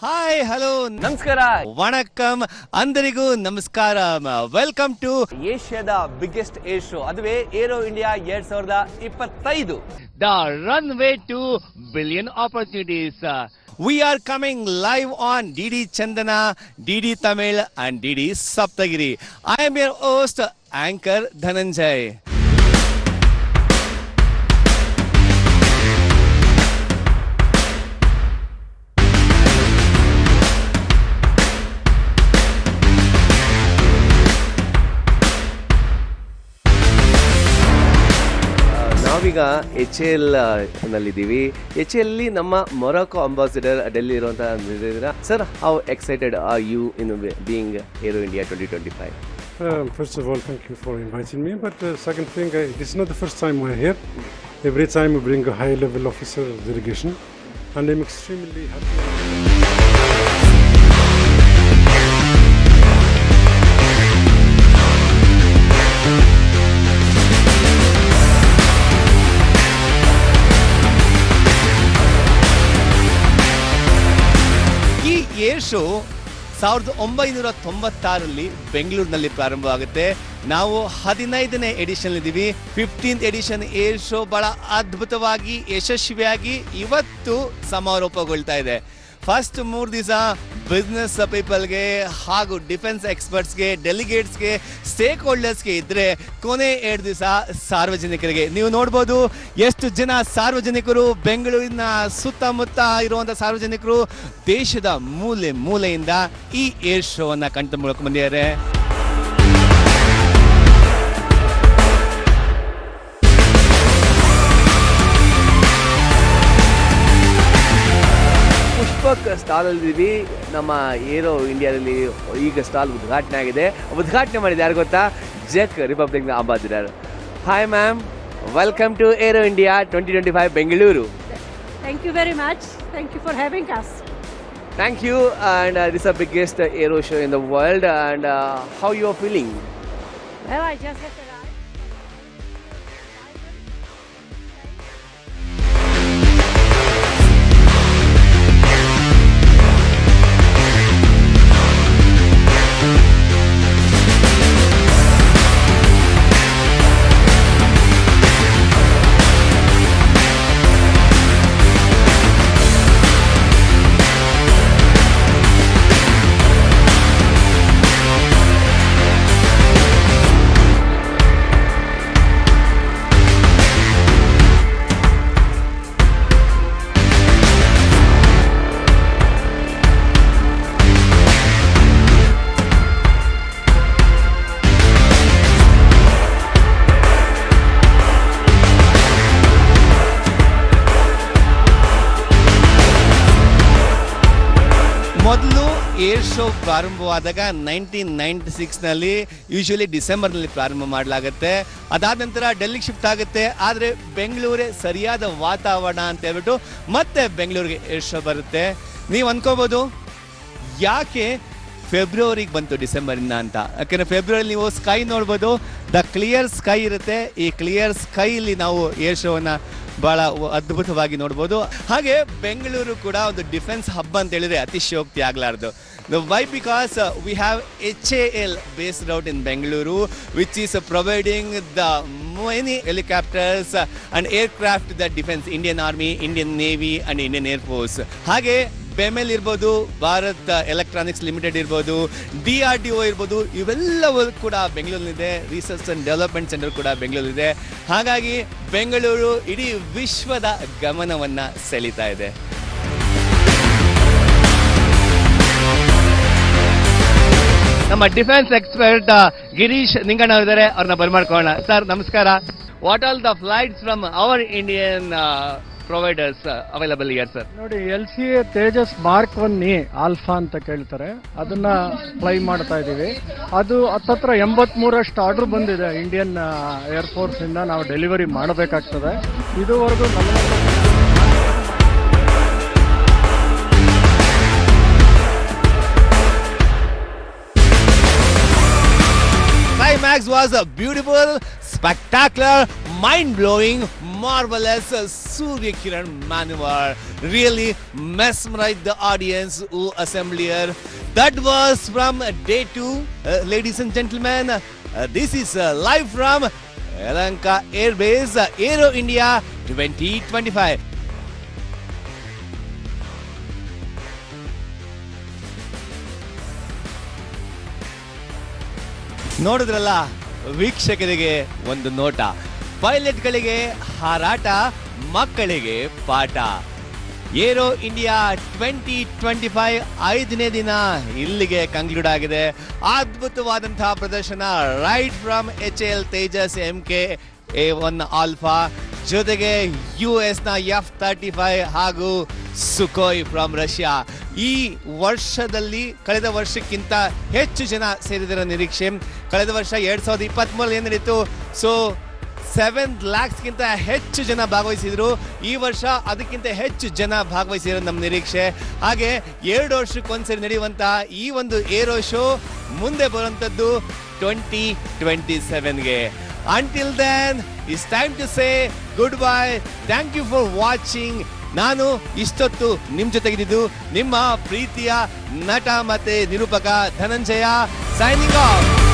Hi hello ನಮಸ್ಕಾರ ವಣಕಂ ಅಂದರಿಗೂ ನಮಸ್ಕಾರ ವೆಲ್ಕಮ್ ಟು ಏಷ್ಯಾದ ಬಿಗ್ಗೆಸ್ಟ್ ಏರ್ ಶೋ ಅದುವೇ aero India 2025 the runway to billion opportunities. We are coming live on DD Chandana, DD Tamil and DD Saptagiri. I am your host, Anchor Dhananjay. ನಾವೀಗ HAL ನಲ್ಲಿದ್ದೀವಿ. HAL ನಮ್ಮ Morocco ambassador Delhi ಇರುವಂತಹ sir, how excited are you in being aero India 2025? First of all, thank you for inviting me. But second thing, this is not the first time we're here. Every time we bring a high-level officer delegation, and I'm extremely happy. Air show 1996ರಲ್ಲಿ ಬೆಂಗಳೂರಿನಲ್ಲಿ ಪ್ರಾರಂಭ ಆಗುತ್ತೆ. ನಾವು 15ನೇ edition ಇದ್ದೀವಿ. 15th edition air show ಬಹಳ ಅದ್ಭುತವಾಗಿ ಯಶಸ್ವಿಯಾಗಿ ಇವತ್ತು ಸಮಾರೋಪಗೊಳ್ತಾ ಇದೆ. ಫಸ್ಟ್ 3 ದಿವಸ ಬಿಸ್ನೆಸ್ ಪೀಪಲ್ಗೆ ಹಾಗೂ ಡಿಫೆನ್ಸ್ ಎಕ್ಸ್ಪರ್ಟ್ಸ್ಗೆ, ಡೆಲಿಗೇಟ್ಸ್ಗೆ, ಸ್ಟೇಕ್ ಹೋಲ್ಡರ್ಸ್ಗೆ ಇದ್ರೆ ಕೊನೆ 2 ದಿವಸ ಸಾರ್ವಜನಿಕರಿಗೆ. ನೀವು ನೋಡ್ಬೋದು ಎಷ್ಟು ಜನ ಸಾರ್ವಜನಿಕರು, ಬೆಂಗಳೂರಿನ ಸುತ್ತಮುತ್ತ ಇರುವಂಥ ಸಾರ್ವಜನಿಕರು ದೇಶದ ಮೂಲೆ ಮೂಲೆಯಿಂದ ಈ ಏರ್ ಶೋವನ್ನು ಕಣ್ತುಂಬಿಕೊಳ್ಳೋಕೆ ಬಂದಿದ್ದಾರೆ. ಪುಷ್ಪಕ್ ಸ್ಟಾಲ್ ಅಲ್ಲಿದ್ದೀವಿ. ನಮ್ಮ ಏರೋ ಇಂಡಿಯಾದಲ್ಲಿ ಈಗ ಸ್ಟಾಲ್ ಉದ್ಘಾಟನೆ ಆಗಿದೆ. ಉದ್ಘಾಟನೆ ಮಾಡಿದ ಯಾರು ಗೊತ್ತಾ? ಜೆಕ್ republic ambassador. Hi ma'am, welcome to aero India 2025 Bengaluru. Thank you very much. Thank you for having us. Thank you, and this is the biggest aero show in the world, and how you are feeling? Well, I just have arrived. ಮೊದಲು air show ಪ್ರಾರಂಭವಾದಾಗ 1996ನಲ್ಲಿ usually ಡಿಸೆಂಬರ್ನಲ್ಲಿ ಪ್ರಾರಂಭ ಮಾಡಲಾಗುತ್ತೆ. ಅದಾದ ನಂತರ ಡೆಲ್ಲಿಗೆ shift ಆಗುತ್ತೆ. ಆದರೆ ಬೆಂಗಳೂರೇ ಸರಿಯಾದ ವಾತಾವರಣ ಅಂತ ಹೇಳ್ಬಿಟ್ಟು ಮತ್ತೆ ಬೆಂಗಳೂರಿಗೆ ಏರ್ ಶೋ ಬರುತ್ತೆ. ನೀವು ಅನ್ಕೋಬೋದು ಯಾಕೆ ಫೆಬ್ರವರಿಗೆ ಬಂತು ಡಿಸೆಂಬರಿಂದ ಅಂತ. ಯಾಕೆಂದರೆ ಫೆಬ್ರವರಿ ನೀವು ಸ್ಕೈ ನೋಡ್ಬೋದು, ದ ಕ್ಲಿಯರ್ ಸ್ಕೈ ಇರುತ್ತೆ. ಈ ಕ್ಲಿಯರ್ ಸ್ಕೈಲಿ ನಾವು ಏರ್ ಶೋವನ್ನು ಭಾಳ ಅದ್ಭುತವಾಗಿ ನೋಡ್ಬೋದು. ಹಾಗೆ ಬೆಂಗಳೂರು ಕೂಡ ಒಂದು ಡಿಫೆನ್ಸ್ ಹಬ್ ಅಂತ ಹೇಳಿದ್ರೆ ಅತಿಶಯೋಕ್ತಿ ಆಗಲಾರ್ದು. Why? Because we have HAL based out in Bengaluru, which is providing the many helicopters and aircraft that defense Indian Army, Indian Navy and Indian Air Force. ಹಾಗೆ ಬೆಮೆಲ್ ಇರ್ಬೋದು, ಭಾರತ್ ಎಲೆಕ್ಟ್ರಾನಿಕ್ಸ್ ಲಿಮಿಟೆಡ್ ಇರ್ಬೋದು, DRDO ಇರ್ಬೋದು, ಇವೆಲ್ಲವೂ ಕೂಡ ಬೆಂಗಳೂರಿನಿದೆ. ರಿಸರ್ಚ್ ಆ್ಯಂಡ್ ಡೆವಲಪ್ಮೆಂಟ್ ಸೆಂಟರ್ ಕೂಡ ಬೆಂಗಳೂರಿದೆ. ಹಾಗಾಗಿ ಬೆಂಗಳೂರು ಇಡೀ ವಿಶ್ವದ ಗಮನವನ್ನು ಸೆಳೀತಾ ಇದೆ. ನಮ್ಮ ಡಿಫೆನ್ಸ್ ಎಕ್ಸ್ಪರ್ಟ್ ಗಿರೀಶ್ ನಿಂಗಣ್ಣ ಇದ್ದಾರೆ, ಅವ್ರನ್ನ ಬರ್ಮಾಡ್ಕೊಳ್ಳೋಣ. ಸರ್ ನಮಸ್ಕಾರ. What all the flights from our Indian providers available year sir? ನೋಡಿ, LCA Tejas mark 1A alpha ಅಂತ ಕೇಳ್ತಾರೆ, ಅದನ್ನ ಫ್ಲೈ ಮಾಡ್ತಾ ಇದ್ದೀವಿ. ಅದು ಹತ್ತತ್ರ 83ರಷ್ಟು ಆರ್ಡರ್ ಬಂದಿದೆ ಇಂಡಿಯನ್ ಏರ್ಫೋರ್ಸ್ ಇಂದ. ನಾವು ಡೆಲಿವರಿ ಮಾಡಬೇಕಾಗ್ತದೆ. ಇದುವರೆಗೂ Climax was a beautiful, spectacular, mind-blowing, marvelous Surya Kiran maneuver really mesmerized the audience who assembled here. That was from day 2, ladies and gentlemen. This is live from Yelahanka Air Base, Aero India 2025. ನೋಡಿದ್ರಲ್ಲ ವೀಕ್ಷಕರಿಗೆ ಒಂದು ನೋಟ, ಪೈಲಟ್ಗಳಿಗೆ ಹಾರಾಟ, ಮಕ್ಕಳಿಗೆ ಪಾಠ. Aero India 2025 5ನೇ ದಿನ ಇಲ್ಲಿಗೆ ಕಂಕ್ಲೂಡ್ ಆಗಿದೆ. ಅದ್ಭುತವಾದಂತಹ ಪ್ರದರ್ಶನ right from HAL Tejas MK-A1 alpha ಜೊತೆಗೆ US ನ F-35 ಹಾಗೂ ಸುಕೋಯ್ ಫ್ರಮ್ ರಷ್ಯಾ. ಈ ವರ್ಷದಲ್ಲಿ ಕಳೆದ ವರ್ಷಕ್ಕಿಂತ ಹೆಚ್ಚು ಜನ ಸೇರಿದರ ನಿರೀಕ್ಷೆ. ಕಳೆದ ವರ್ಷ 2023 ಏನು ನಡೀತು, ಸೊ 7 lakhsಗಿಂತ ಹೆಚ್ಚು ಜನ ಭಾಗವಹಿಸಿದ್ರು. ಈ ವರ್ಷ ಅದಕ್ಕಿಂತ ಹೆಚ್ಚು ಜನ ಭಾಗವಹಿಸಿರೋ ನಮ್ಮ ನಿರೀಕ್ಷೆ. ಹಾಗೆ 2 ವರ್ಷಕ್ಕೊಂದ್ಸರಿ ನಡೆಯುವಂತಹ ಈ ಒಂದು ಏರೋ ಶೋ ಮುಂದೆ ಬರುವಂಥದ್ದು 2027ಗೆ. Until then, it's time to say goodbye. Thank you for watching. ನಾನು ಇಷ್ಟೊತ್ತು ನಿಮ್ಮ ಜೊತೆಗಿದ್ದು ನಿಮ್ಮ ಪ್ರೀತಿಯ ನಟ ಮತ್ತೆ ನಿರೂಪಕ ಧನಂಜಯ, ಸೈನಿಂಗ್ ಆಫ್.